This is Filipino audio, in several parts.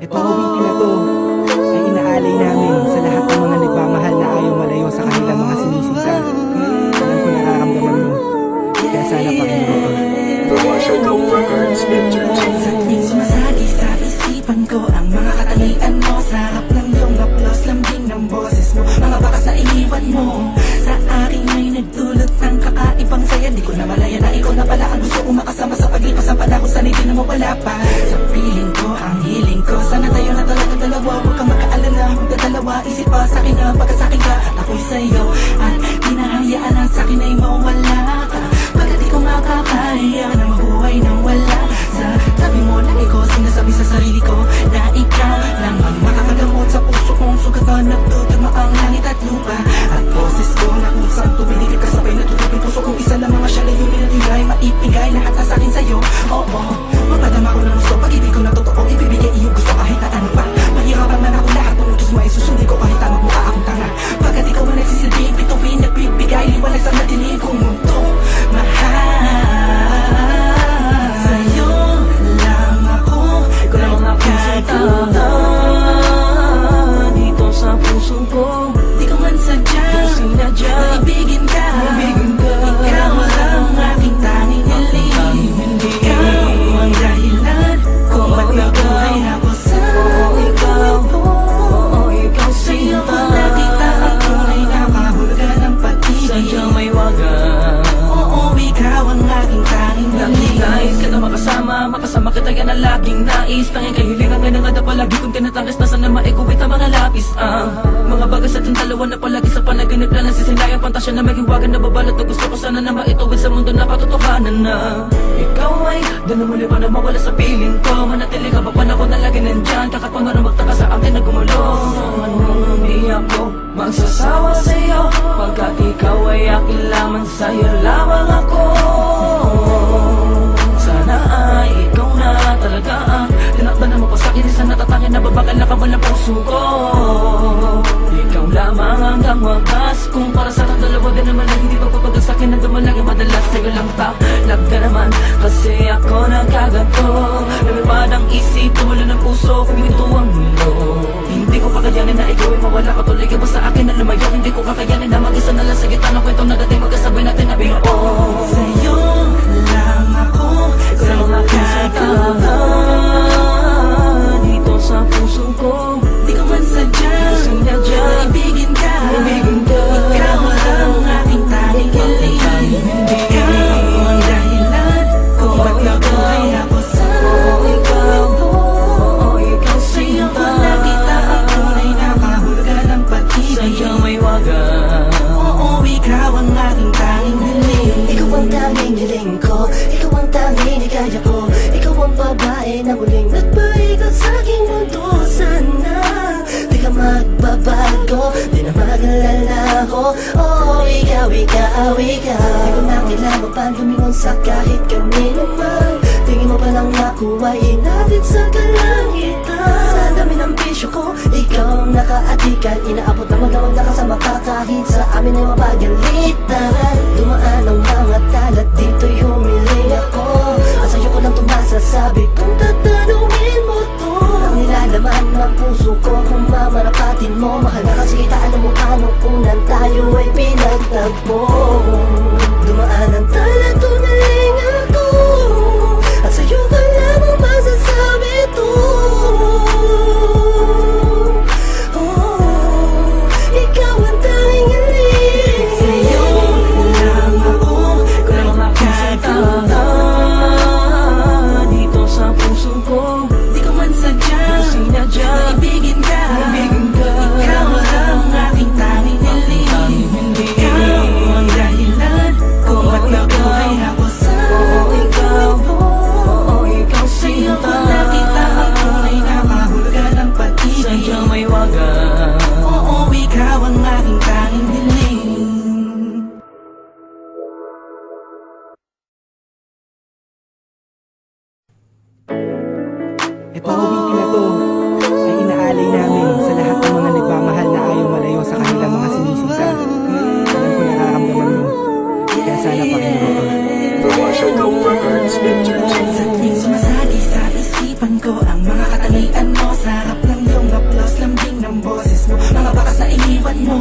Itong awitin na to ay inaalay namin sa lahat ng mga nagmamahal na ayaw malayo sa kanilang mga sinisinta. Alam ko nararamdaman mo, kaya sana pakinggan mo to. Sa tuwing sumasagi sa isipan ko ang mga katangian mo, sa harap ng iyong haplos, lambing ng boses mo, mga bakas na iniwan mo sa akin ay nagdulot ng kakaibang saya. Di ko na malaya na ikaw na pala ang gusto kong makasama sa paglipas ng panahon, sana'y di na mawala pa sa piling ko, ang hiling ko. Sana tayo na talaga dalawa, huwag kang makaalala, magdadalawa isip pa sa akin na pagkasakin ka at ako'y sa'yo, at di nahayaan na sa akin ay mawala ka, pagkat di ko makakaya na mabuhay nang wala sa tabi mo. Lagi ko sinasabi sa sarili ko na ikaw lang ang makakagamot sa puso kong sugat na nagtutugma ang langit at lupa, at boses ko na usang tumiligid kasabay na tutupin puso kong isa lang mga siyalay yung minatibay, maipigay lahat na sa akin sa'yo. Oo, mapadama ko ng gusto, pag-ibig ko na totoo, ibibigay iyong gusto kahit na ano pa. Mahirapan man ako, lahat ng utos mo ay susundin ko kahit tamang mukha akong tanga, pagkat ikaw ang nagsisilbing bituin, nagbibigay liwanag sa nadinig kong mundo. Mahal sa'yo lang ako, nagkatuwa dito sa puso ko. Di ko man sadya, sinadya, maibigin ka. Ikaw ang aking tanging hiling. Ikaw ang dahilan kung ba't nabuhay ako sa ikaw. ikaw Sa'yo ko sinta, nakita ang tunay na kahulugan ng pag-ibig. sadyang may wagan. Oo, ikaw ang aking tanging hiling. Nais ka na makasama kita yan ang laging nais. Tanging kahilingan nga na nga na palagi kong tinatangis na sana maiguwit ang mga lapis. Mga bagas at yung dalawa na palagi sa panaginip na nasisilayang pantasya na may hiwagan na babalot, na gusto ko sana na maituwid sa mundo na katotohanan na ikaw ay doon na muli pa na mawala sa piling ko. Manatili ka ba panahon na lagi nandyan, kakatwa na magtaka sa akin na gumulong. Anong di ako magsasawa sa'yo, pagkat ikaw ay akin lamang, sa'yo lamang ako. Sana ay ikaw na talaga ang tinakdanan mo pa sa'kin, isang natatangin na babakal na kabal ng puso ko. Ikaw lamang hanggang wagas, kung para sa dalawa din naman ay hindi pagpapagal sa'kin na dumalagi madalas. Sa'yo lang talag ka naman, kasi ako nagkaganto. Lumipad ang isip, tumula ng puso, huminto ang mundo. Hindi ko kakayanin na ikaw ay mawala ka, tuloy ka ba sa akin na lumayo? Hindi ko kakayanin na mag-isa na lang sa gitna ng kwentong nagating, magkasabay natin na binuo. Sa'yo lang ako, nagkatuwa dito sa puso ko. Di ko man sadya, sinadya, maibigin ka. Ikaw ang aking tanging hiling. Ikaw ang dahilan kung ba't nabuhay ako sa ikaw. ikaw Sa'yo ko sinta, nakita ang tunay na kahulugan ng pag-ibig. sadyang may wagan. Oo, ikaw ang aking tanging hiling. Ikaw ang tanging hiling ko, ikaw ang tanging hikaya ko, ikaw ang babae na muling nagpaigal sa aking mundo. Sana di ka magbabago, di na mag-alala ako. Oh, ikaw, ikaw, ikaw. Di ko na kailangan pa lumingon sa kahit kanino man. Tingin mo pa lang nakuha, inatid sa kalangitan. Sa dami ng bisyo ko, ikaw ang nakaatikan. Inaabot na magdawag na kasama ka kahit sa amin ay mapagalitan. Dumaan ang mga talat, dito'y humiling ako. At sa'yo ko lang tumasasabi kung tatanungin mo to. Ang nilalaman ng puso ko kung mamarapatin mo. Mahal na kasi kita, alam mo paano unan tayo ay pinagtagpo. Dumaan ang talat, tunaling ako. At sa'yo ka lamang masasabi to. Oh, ikaw ang tanging hiling. Sa'yo lang ako, nagkatuwa dito sa puso ko. Di ko man sadya, Sinadya, maibigin ka. Ikaw ang aking tanging hiling. Ikaw ang dahilan kung ba't nabuhay ako sa ikaw, ikaw Sa'yo ko sinta, nakita ang tunay na kahulugan ng pag-ibig. sadyang may wagan. Oo, ikaw ang aking tanging hiling. Itong awitin na to ay inaalay namin sa lahat ng mga nagmamahal na ayaw malayo sa kanilang mga sinisinta. Alam ko nararamdaman mo, kaya sana pakinggan mo to. Sa tuwing sumasagi sa isipan ko ang mga katangian mo, Sa harap ng iyong haplos, lambing ng boses mo, mga bakas na iniwan mo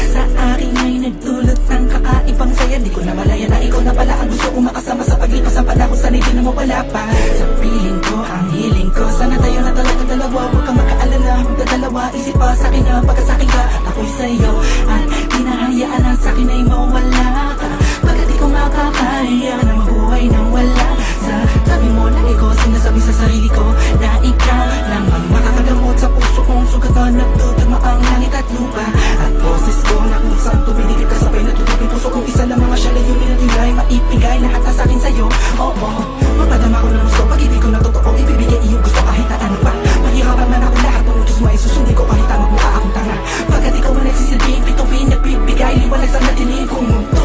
sa akin ay nagdulot ng kakaibang saya. Di ko na malaya na ikaw na pala ang gusto kong makasama sa paglipas ng panahon. Sana'y di na mawala pa sa piling ko, ang hiling ko. Sana tayo na talaga dalawa, huwag kang magkaalala. Magdadalawa, isip pa sa akin na pagkasakin ka, ako'y sa'yo. At hinahayaan ang sa'kin ay mawala ka, pagkat di ko makakaya na mabuhay nang wala sa tabi mo. Lagi ko sinasabi sa sarili ko na ikaw lang ang makakagamot sa puso kong sugatan. Nagtutugma ang langit at lupa at boses ko na kusang tumidikit ka sabay na tutupin puso kong isa lang mga siya yung minatingay. Maipigay lahat na sa'kin sa'yo. Oo, mapadama ko ng gusto. Pag-ibig ko na totoo, ibibigay iyong gusto kahit na ano pa. Mahirapan man ako lahat ng utos mo ay susundin ko kahit ang magmukha akong tanga. Pagkat ikaw ang nagsisilbing pituin, nagbibigay liwanag sa natinig kong mundo.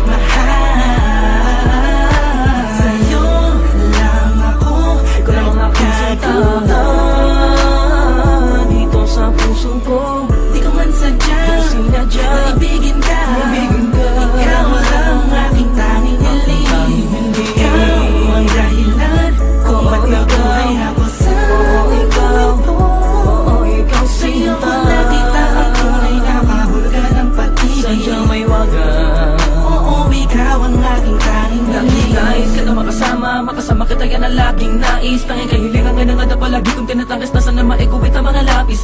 Mahal sa'yo lang ako, Ikaw lang ang aking sinta dito sa puso ko. di ko man sadya Sinadya maibigin ka. Ikaw lang ang aking tanging hiling. Ikaw ang dahilan kung ba't nabuhay ako sa mundo. ikaw Sa'yo ko sinta, nakita ang tunay na kahulugan ng pag-ibig. sadyang may wagas. Oo, ikaw ang aking tanging hiling. Nais ka na makasama kita yan ang laging nais. Tanging kahilingan nga na nga na palagi kong tinatangis na sana maiguwit ang mga lapis.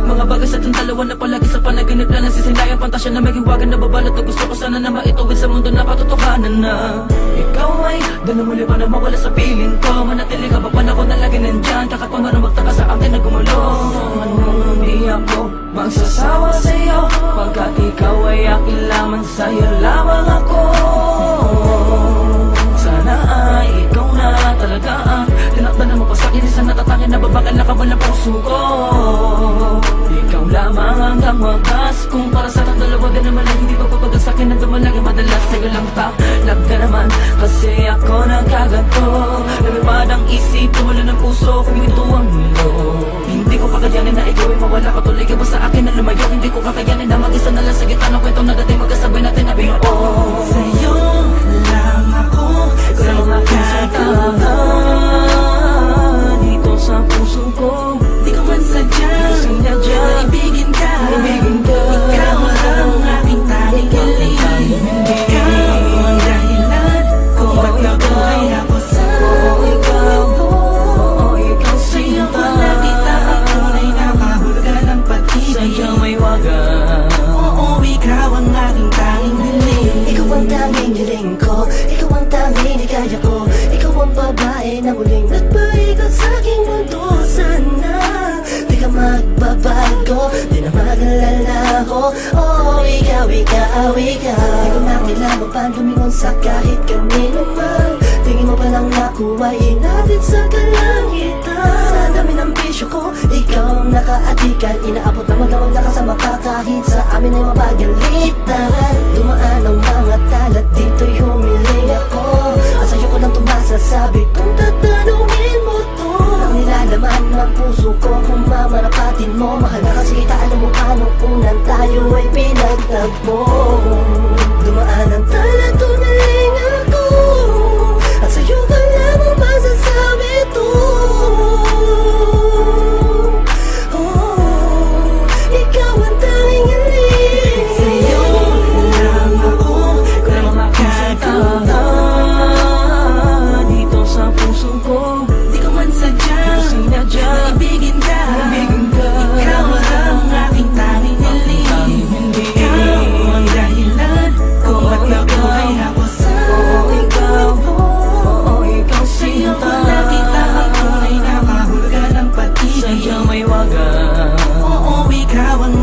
Mga bagay sa itong dalawa na palagi sa panaginip na nasisilayang pantasya na may hiwagan na babalot na gusto ko sana na maituwid sa mundo na katotohanan na ikaw ay doon na muli pa na mawala sa piling ko. Manatili ka ba pa na ako na lagi nandyan, kahit pa nga na magtaka sa akin na gumulo. Anong di ako magsasawa sa'yo, pagkat ikaw ay akin lamang, sa'yo lamang ako. Sana ay ikaw na talaga ang tinakda na mo pa sa'kin, isang natatangin na babakal na kabal na puso ko. Ikaw lamang hanggang wagas, kung para sa ating dalawa din naman ay hindi pagpapagal sa'kin na dumalagi madalas. Sa'yo lang talag ka naman, kasi ako nagkaganto. Lumipad ang isip, tumula ng puso, kuminto ang mundo. Hindi ko kakayanin na ikaw ay mawala ka, tuloy ka ba sa akin na lumayo. Hindi ko kakayanin na mag-isa na lang sa gitna ng kwento na dati magkasabay natin na binuo. Sa'yo lang ako, Ikaw lang ang aking sinta dito sa puso ko. di ko man sadya Sinadya maibigin ka. Ikaw lang ang aking tanging hiling. Ikaw ang dahilan kung ba't nabuhay ako sa mundo. ikaw Sa'yo ko sinta, nakita ang tunay na kahulugan ng pag-ibig. sadyang may wagas. Oo, ikaw ang aking tanging hiling. Ikaw ang tanging hiling ko, ikaw ang tanging hikaya ko. Ikaw ang babae na muling nagpaigot sa aking mundo. Sana di ka magbabago, di na mag-alala ko. Oh, ikaw, ikaw, ikaw. Di ko makilala pa lumingon sa kahit kanino man. Tingin mo pa lang nakuha, inatid sa kalangitan. Sa dami ng bisyo ko, ikaw ang nakaatikan. Inaabot na magdamag na kasama ka kahit sa amin ay mapagalitan. Dumaan ang mga talat, dito'y humiling ako. At sa'yo ko lang tumasasabi kung tatanungin mo to. Ang nilalaman ng puso ko kung mamarapatin mo. Mahal na kasi kita, alam mo anong unang tayo ay pinagtagpo. Dumaan ang talat, humiling ako. At sa'yo ka lamang masasabi to. Oh, ikaw ang tanging hiling. Sa'yo lang ako, Ikaw lang ang aking sinta dito sa puso ko. di ko man sadya Sinadya maibigin ka. Ikaw lang ang aking tanging hiling. Ikaw ang dahilan kung ba't nabuhay ako sa mundo. ikaw Sa'yo ko sinta, nakita ang tunay na kahulugan ng pag-ibig. sadyang may wagas. Oo, ikaw ang